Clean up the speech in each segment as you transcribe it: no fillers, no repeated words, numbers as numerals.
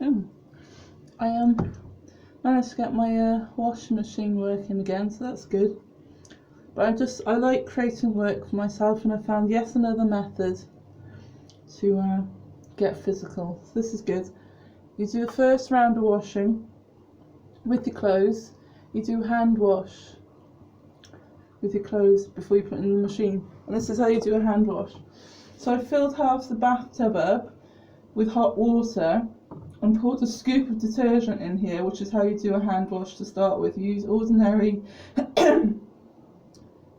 Oh. I managed to get my washing machine working again, so that's good. But I like creating work for myself, and I found yet another method to get physical. So this is good. You do the first round of washing with your clothes. You do hand wash with your clothes before you put it in the machine. And this is how you do a hand wash. So I filled half the bathtub up with hot water and poured a scoop of detergent in here, which is how you do a hand wash to start with. You use ordinary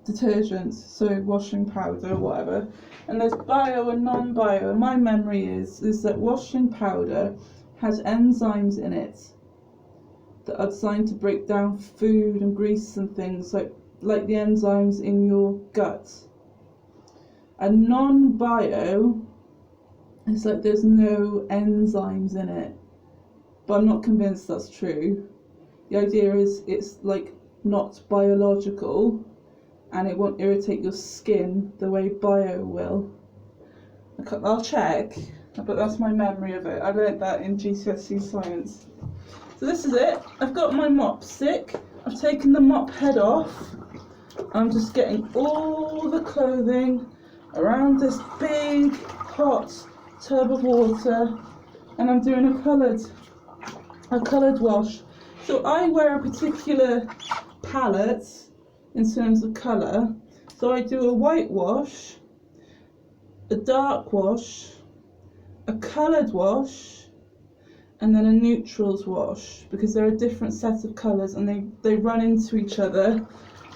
detergents, so washing powder or whatever. And there's bio and non-bio. My memory is that washing powder has enzymes in it that are designed to break down food and grease and things, like the enzymes in your gut. And non-bio is like there's no enzymes in it, but I'm not convinced that's true. The idea is it's like not biological, and it won't irritate your skin the way bio will. I'll check, but that's my memory of it. I learnt that in GCSE science. So this is it. I've got my mop stick. I've taken the mop head off. I'm just getting all the clothing around this big hot tub of water, and I'm doing a coloured wash. So I wear a particular palette in terms of colour. So I do a white wash, a dark wash, a coloured wash, and then a neutrals wash, because they're a different set of colours and they run into each other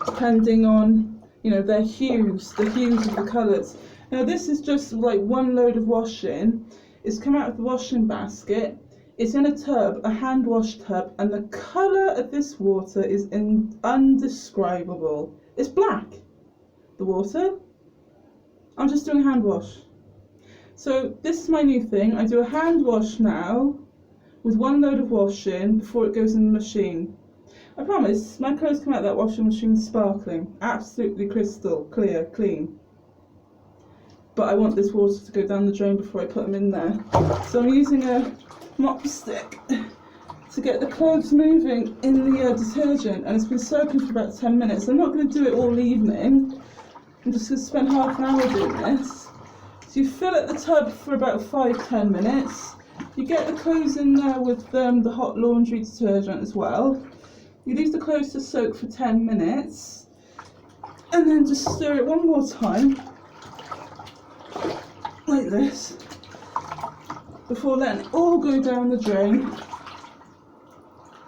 depending on, you know, their hues, the hues of the colours. Now this is just like one load of washing. It's come out of the washing basket. It's in a tub, a hand wash tub, and the colour of this water is undescribable. It's black, the water. I'm just doing a hand wash. So this is my new thing. I do a hand wash now with one load of washing before it goes in the machine. I promise, my clothes come out of that washing machine sparkling, absolutely crystal clear, clean. But I want this water to go down the drain before I put them in there. So I'm using a mop stick to get the clothes moving in the detergent, and it's been soaking for about 10 minutes. I'm not going to do it all evening. I'm just going to spend half an hour doing this. So you fill up the tub for about 5-10 minutes. You get the clothes in there with the hot laundry detergent as well. You leave the clothes to soak for 10 minutes, and then just stir it one more time, like this, before letting it all go down the drain.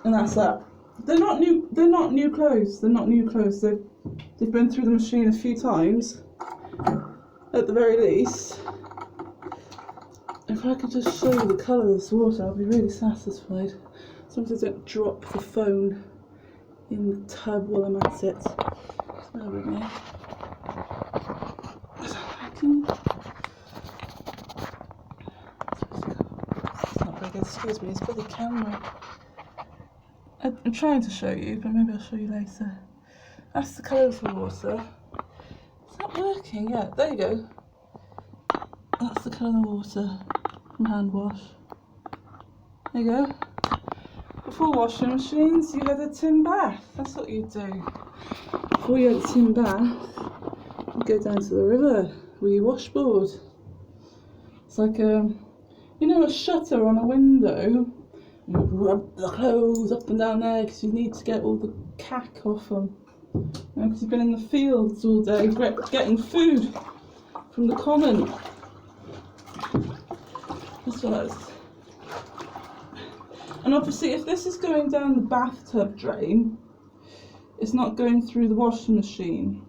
And that's that. They're not new clothes. They're not new clothes. They've been through the machine a few times, at the very least. If I could just show you the colour of this water, I'll be really satisfied. Sometimes I don't drop the phone in the tub while I'm at it. Bear with me. Is that working? It's not very good, excuse me, it's for the camera. I'm trying to show you, but maybe I'll show you later. That's the colour of the water. Is that working? Yeah, there you go. That's the colour of the water from hand wash. There you go. Before washing machines, you had a tin bath. That's what you do. Before you had a tin bath, you go down to the river with your washboard. It's like a shutter on a window. You rub the clothes up and down there because you need to get all the cack off them. Because you've been in the fields all day getting food from the common. That's what that is. And obviously, if this is going down the bathtub drain, it's not going through the washing machine.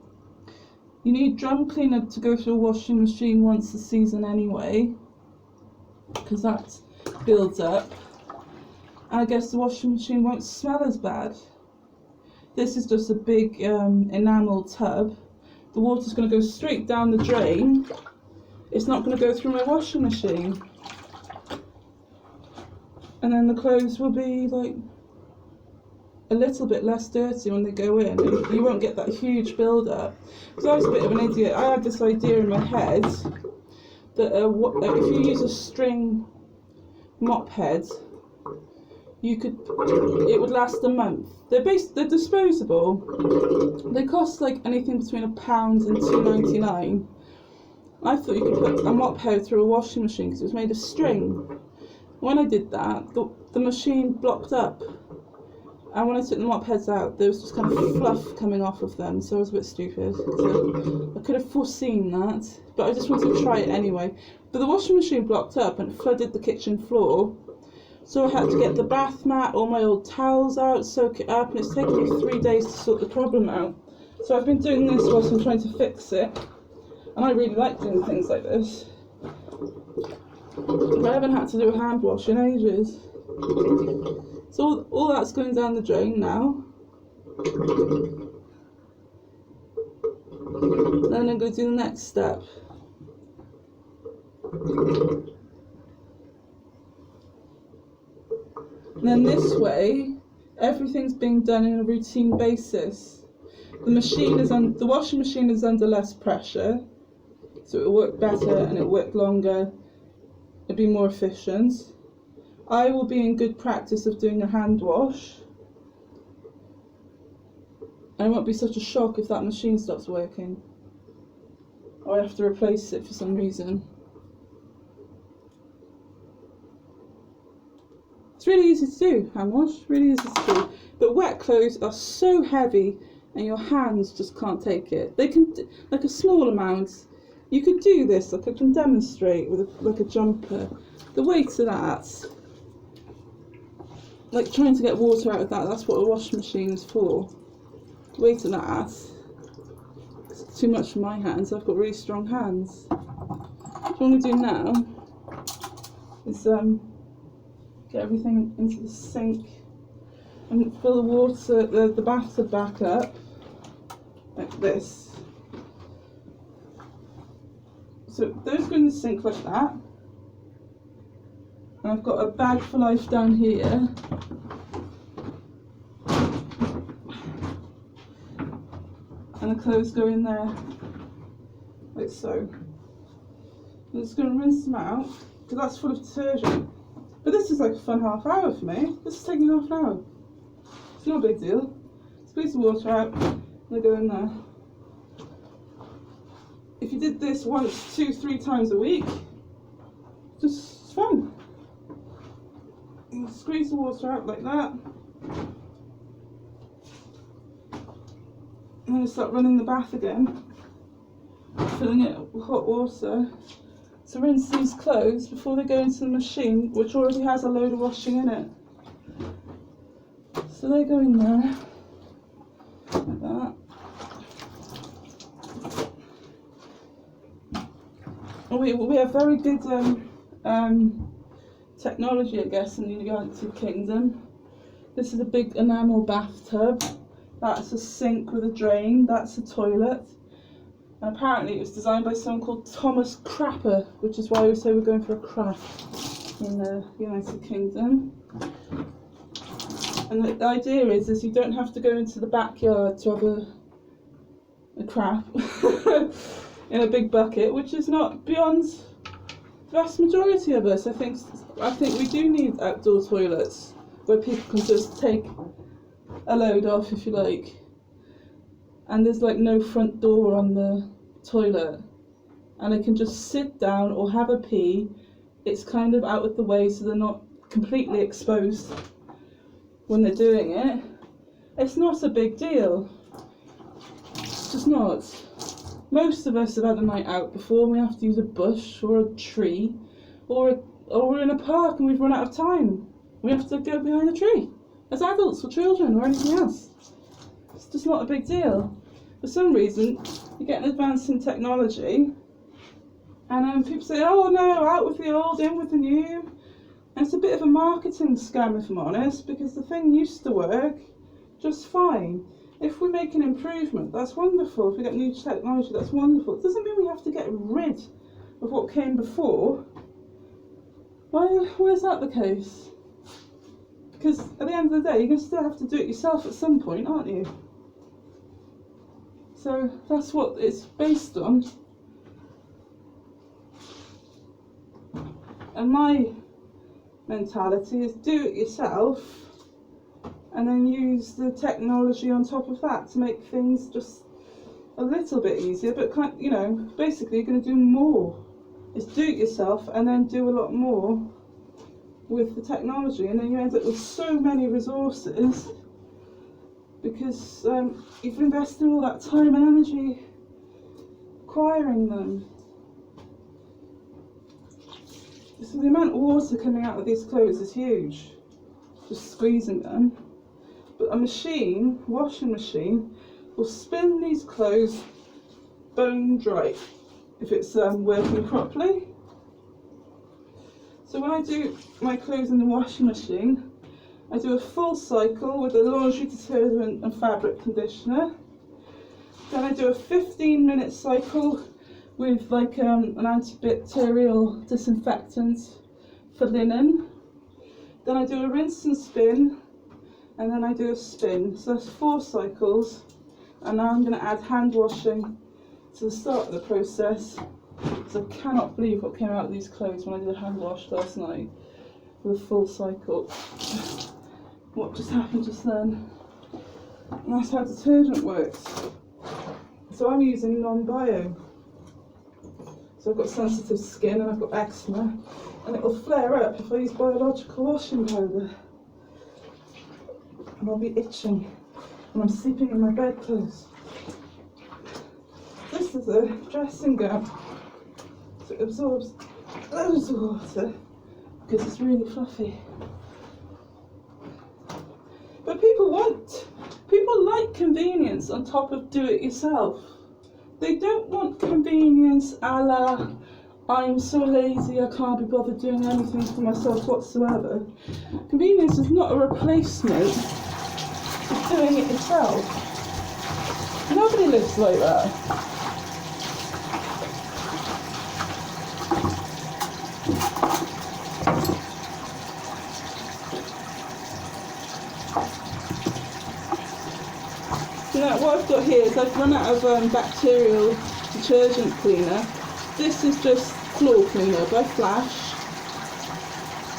You need drum cleaner to go through a washing machine once a season anyway, because that builds up. And I guess the washing machine won't smell as bad. This is just a big enamel tub. The water's going to go straight down the drain. It's not going to go through my washing machine. And then the clothes will be like a little bit less dirty when they go in. You won't get that huge build up. Because I was a bit of an idiot. I had this idea in my head that if you use a string mop heads, it would last a month. They're disposable. They cost like anything between £1 and £2.99. I thought you could put a mop head through a washing machine because it was made of string. When I did that, the machine blocked up, and when I took the mop heads out, there was just kind of fluff coming off of them, so I was a bit stupid. So I could have foreseen that, but I just wanted to try it anyway. But the washing machine blocked up and it flooded the kitchen floor, so I had to get the bath mat, all my old towels out, soak it up, and it's taken me 3 days to sort the problem out. So I've been doing this whilst I'm trying to fix it, and I really like doing things like this. But I haven't had to do a hand wash in ages. So all that's going down the drain now. Then I'm going to do the next step. And then this way, everything's being done in a routine basis. The washing machine is under less pressure, so it'll work better and it'll work longer. It'll be more efficient. I will be in good practice of doing a hand wash. And it won't be such a shock if that machine stops working, or I have to replace it for some reason. It's really easy to do, hand wash, really easy to do. But wet clothes are so heavy and your hands just can't take it. They can, like a small amount, you could do this, like I can demonstrate with like a jumper. The weight of that, like trying to get water out of that, that's what a washing machine is for. The weight of that, it's too much for my hands, I've got really strong hands. What I'm going to do now is get everything into the sink and fill the water, the bathtub back up, like this. So those go in the sink like that. And I've got a bag for life down here. And the clothes go in there, like so. I'm just going to rinse them out, because that's full of detergent. But this is like a fun half hour for me. This is taking half an hour. It's not a big deal. Squeeze the water out, and they go in there. If you did this once, 2, 3 times a week, just fun. You squeeze the water out like that. And then you start running the bath again, filling it with hot water. So rinse these clothes before they go into the machine, which already has a load of washing in it. So they go in there, like that. We have very good technology, I guess, in the United Kingdom. This is a big enamel bathtub. That's a sink with a drain. That's a toilet. And apparently it was designed by someone called Thomas Crapper, which is why we say we're going for a crap in the United Kingdom. And the idea is you don't have to go into the backyard to have a crap in a big bucket, which is not beyond the vast majority of us. I think we do need outdoor toilets where people can just take a load off, if you like. And there's like no front door on the toilet, and they can just sit down or have a pee. It's kind of out of the way, so they're not completely exposed when they're doing it. It's not a big deal. It's just not. Most of us have had a night out before and we have to use a bush or a tree, or we're in a park and we've run out of time. We have to go behind a tree as adults or children or anything else. It's just not a big deal. For some reason, you get an advance in technology, and people say, oh no, out with the old, in with the new. And it's a bit of a marketing scam, if I'm honest, because the thing used to work just fine. If we make an improvement, that's wonderful. If we get new technology, that's wonderful. It doesn't mean we have to get rid of what came before. Why is that the case? Because at the end of the day, you're going to still have to do it yourself at some point, aren't you? So that's what it's based on. And my mentality is do it yourself and then use the technology on top of that to make things just a little bit easier, but you know, basically you're going to do more. It's do it yourself and then do a lot more with the technology, and then you end up with so many resources because you've invested all that time and energy acquiring them. So the amount of water coming out of these clothes is huge, just squeezing them. But a machine, washing machine, will spin these clothes bone dry if it's working properly. So when I do my clothes in the washing machine, I do a full cycle with a laundry detergent and fabric conditioner. Then I do a 15-minute cycle with like an antibacterial disinfectant for linen. Then I do a rinse and spin, and then I do a spin. So that's 4 cycles. And now I'm going to add hand washing to the start of the process, because I cannot believe what came out of these clothes when I did a hand wash last night with a full cycle. What just happened just then. And that's how detergent works. So I'm using non-bio. So I've got sensitive skin and I've got eczema, and it will flare up if I use biological washing powder. And I'll be itching and I'm sleeping in my bedclothes. This is a dressing gown, so it absorbs loads of water because it's really fluffy. But people like convenience on top of do it yourself. They don't want convenience a la I'm so lazy I can't be bothered doing anything for myself whatsoever. Convenience is not a replacement for doing it yourself. Nobody lives like that. Now what I've got here is I've run out of bacterial detergent cleaner. This is just floor cleaner by Flash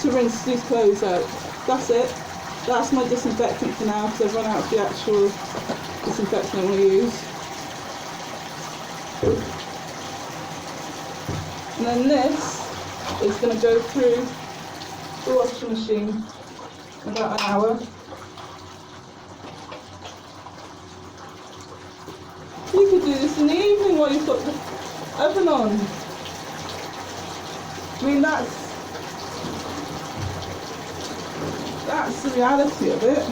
to rinse these clothes out. That's it. That's my disinfectant for now because I've run out of the actual disinfectant I want to use. And then this is going to go through the washing machine in about an hour. You could do this in the evening while you've got the oven on. I mean, that's the reality of it.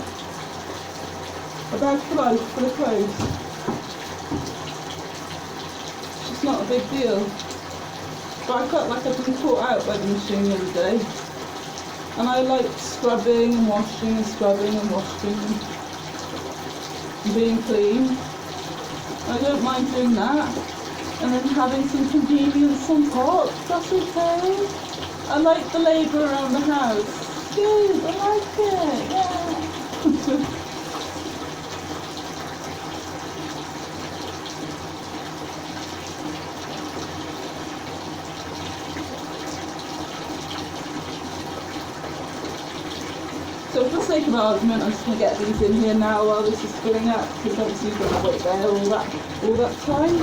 A bag full of clothes. It's not a big deal. But I felt like I'd been caught out by the machine the other day. And I like scrubbing and washing and scrubbing and washing and being clean. I don't mind doing that, and then having some convenience on top. That's okay. I like the labour around the house. Good, I like it, yeah. So for the sake of argument, I'm just going to get these in here now while this is filling up, because obviously you've got to wait there all that time.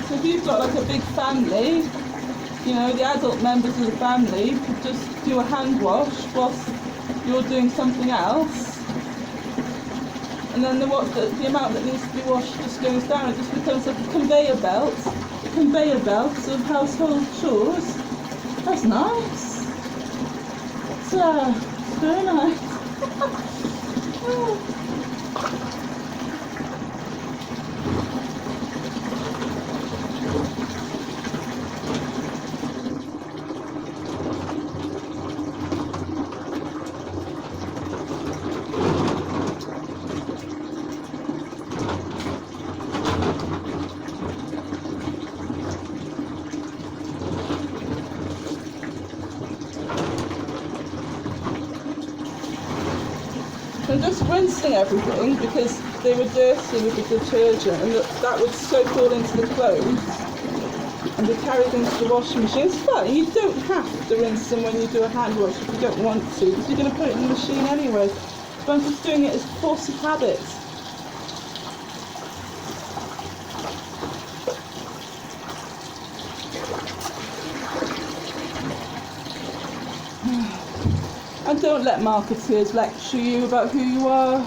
So if you've got like a big family, you know, the adult members of the family could just do a hand wash whilst you're doing something else, and then the amount that needs to be washed just goes down. It just becomes like a conveyor belt of household chores. That's nice. It's very nice. I'm just rinsing everything because they were dirty with the detergent, and that would soak all into the clothes and be carried into the washing machine. It's fine, you don't have to rinse them when you do a hand wash if you don't want to, because you're going to put it in the machine anyway. But I'm just doing it as force of habit. And don't let marketeers lecture you about who you are.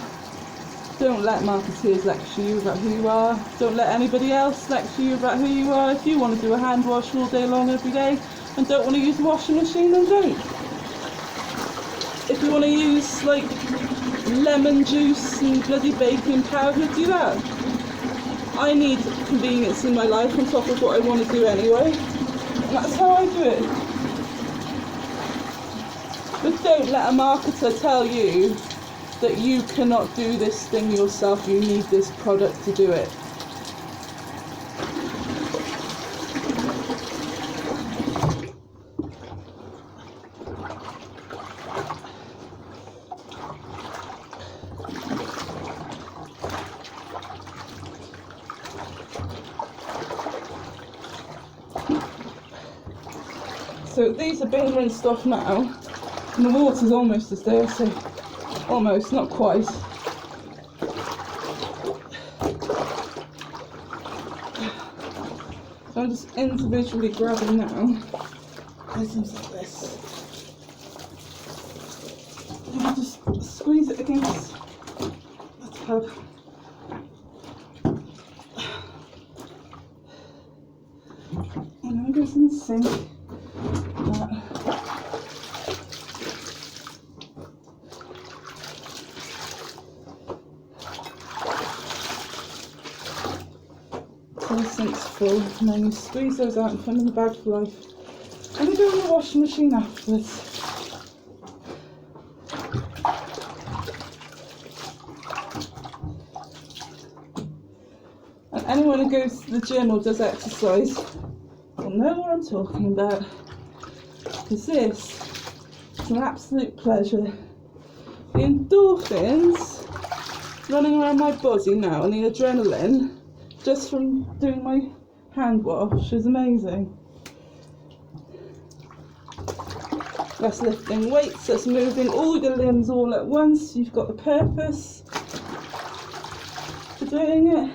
Don't let marketeers lecture you about who you are. Don't let anybody else lecture you about who you are. If you want to do a hand wash all day long every day and don't want to use a washing machine, then don't. If you want to use like lemon juice and bloody baking powder, do that. I need convenience in my life on top of what I want to do anyway. And that's how I do it. But don't let a marketer tell you that you cannot do this thing yourself, you need this product to do it. So these are being rinsed off now, and the water's almost as dirty. Almost, not quite. So I'm just individually grabbing now items like this. And I'll just squeeze it against the tub. And then it goes in the sink. The sink's full, and then you squeeze those out and put them in the bag for life. And they go in the washing machine afterwards. And anyone who goes to the gym or does exercise will know what I'm talking about. Because this is an absolute pleasure. The endorphins running around my body now and the adrenaline just from doing my hand wash is amazing. That's lifting weights, that's moving all your limbs all at once. You've got the purpose for doing it.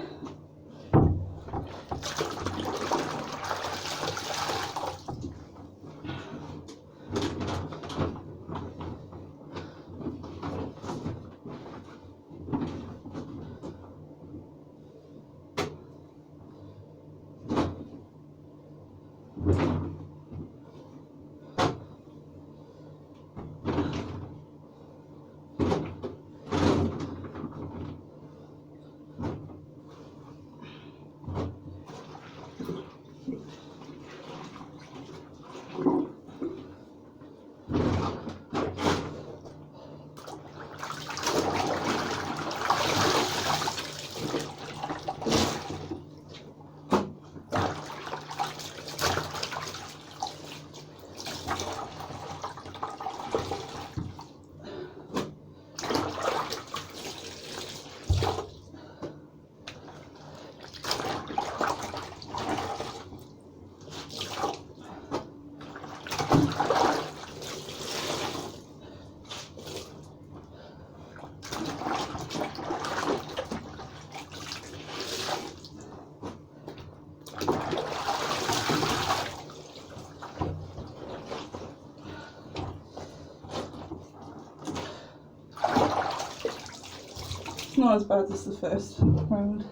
Not as bad as the first round.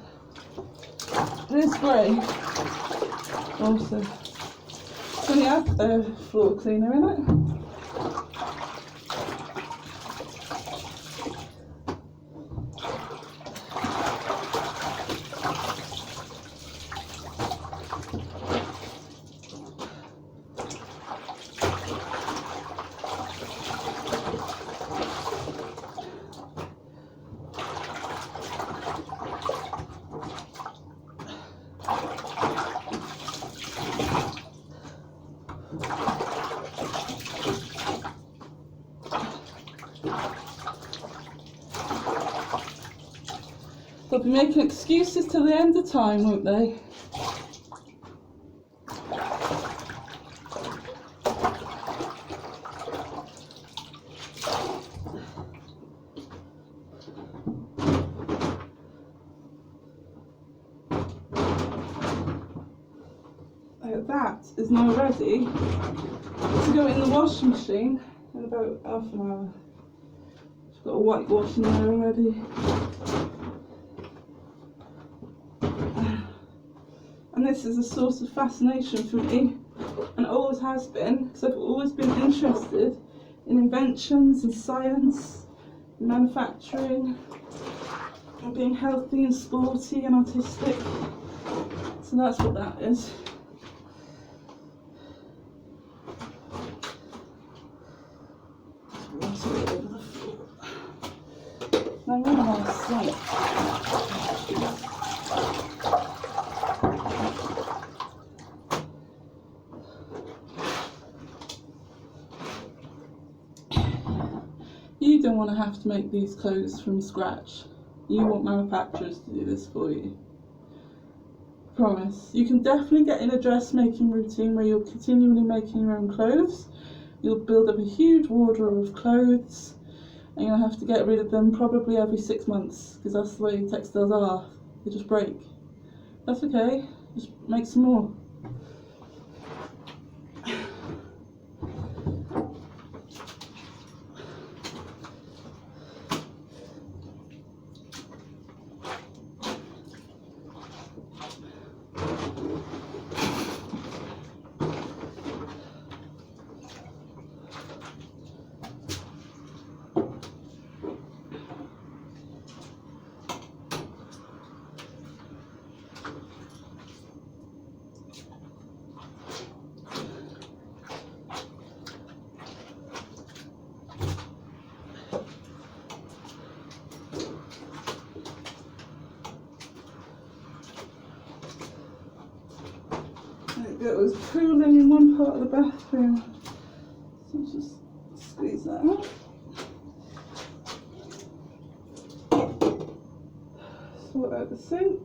It is great. Also, it's only had the floor cleaner in it. They'll be making excuses till the end of time, won't they? That is now ready to go in the washing machine in about half an hour. I've got a whitewash in there already. And this is a source of fascination for me, and it always has been, because I've always been interested in inventions and science, and manufacturing, and being healthy and sporty and artistic. So that's what that is. Now we're on our sink. You don't want to have to make these clothes from scratch. You want manufacturers to do this for you. Promise. You can definitely get in a dressmaking routine where you're continually making your own clothes. You'll build up a huge wardrobe of clothes, and you'll have to get rid of them probably every 6 months, because that's the way textiles are. They just break. That's okay. Just make some more. It was pooling in one part of the bathroom, so I'll just squeeze that out. Sort out the sink.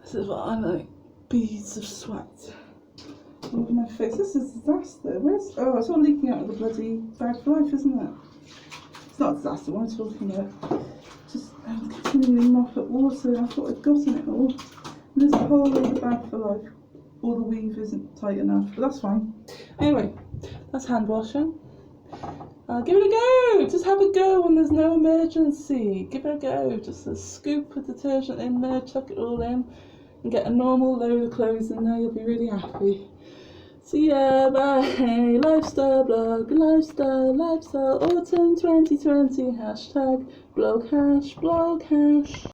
This is what I like, beads of sweat all over my face. This is a disaster. Oh, it's all leaking out of the bloody bag for life, isn't it? It's not a disaster, what am I talking about? Just continually mop up water. I thought I'd gotten it all. And there's a hole in the bag for life. Or the weave isn't tight enough, but that's fine. Anyway, that's hand washing. Give it a go! Just have a go when there's no emergency. Give it a go. Just a scoop of detergent in there, chuck it all in, and get a normal load of clothes in there. You'll be really happy. See ya, bye. Lifestyle blog, lifestyle, autumn 2020. Hashtag blog hash.